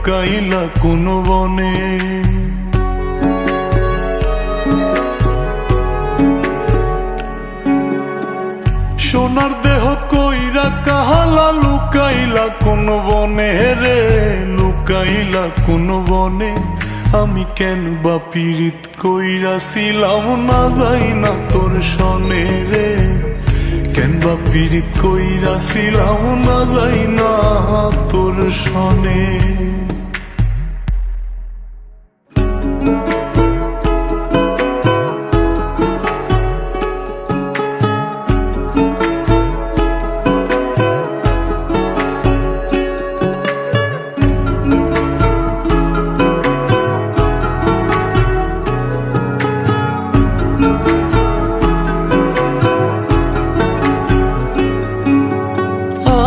লুকাইলা কোন বনে। সোনার দেহ কইরা কাহালা লুকাইলা কোন বনে রে, লুকাইলা কোন বনে। আমি কেন বা পীড়িত কইরাছিলাম না যাই না তোর সনে রে, কেন বা পীড়িত কইরাছিলাম না যাই না তোর সনে।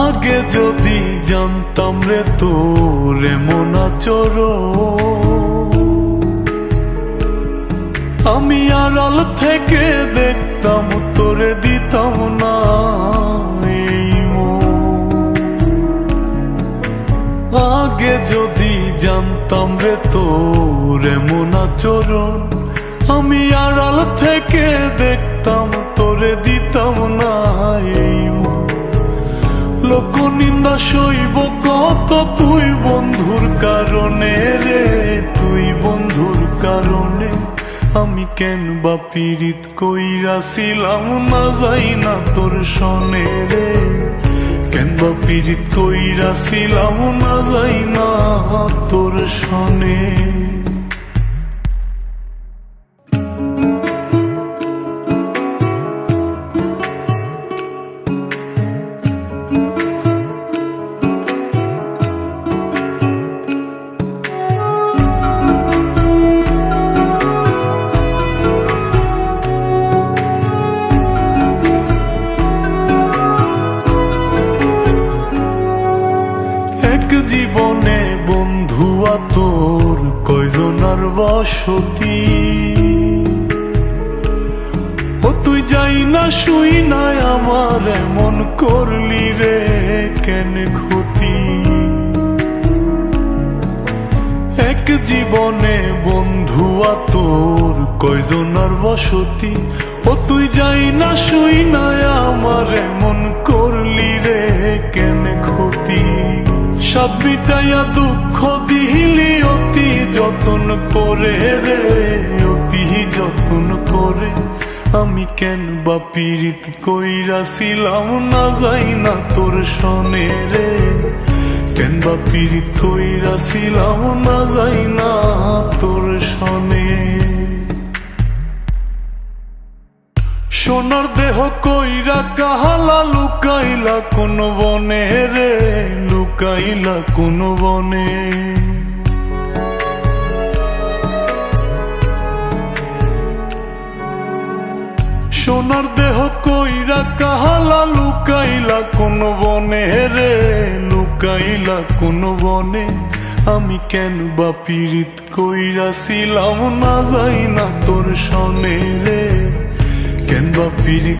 আগে যদি জানতাম রে তোর এমন আচরণ, আমি আড়াল থেকে দেখতাম তোরে দিতাম না এই মন। আগে যদি জানতাম রে তোর এমন আচরণ, আমি আড়াল থেকে দেখতাম তোরে দিতাম না এই মন। লোক নিন্দা সইব কত তুই বন্ধুর কারণে রে, তুই বন্ধুর কারণে। আমি কেন বা পীড়িত কইরাছিলাম না যাই না তোর সনে রে, কেন বা পীড়িত কইরাছিলাম না যাই না তোর সনে। জীবনে বন্ধুয়া তোর কয়জনার বসতি, ও তুই যাই না শুই নাই আমার এমন করলি রে কেন ক্ষতি। এক জীবনে বন্ধুয়া তোর কয়জনার বসতি, ও তুই যাই না শুই নাই আমার এমন করলি রে কেন ক্ষতি। সাত বিটাইয়া দুঃখ দিলি অতি যতন করে রে, অতি যতন করে। আমি কেন বা পীড়িত কইরাছিলাম না যাই না তোর সনে রে, কেন বা পীড়িত কইরাছিলাম না যাই না তোর সনে। সোনার দেহ কইরা কাহালা লুকাইলা কোন বনে রে, লুকাইলা কোন বনে। সোনার দেহ কইরা কাহালা লুকাইলা কোন বনে রে, লুকাইলা কোন বনে। আমি কেন বা পীড়িত কইরাছিলাম না যাই না তোর সনে রে, কেন বা পীড়িত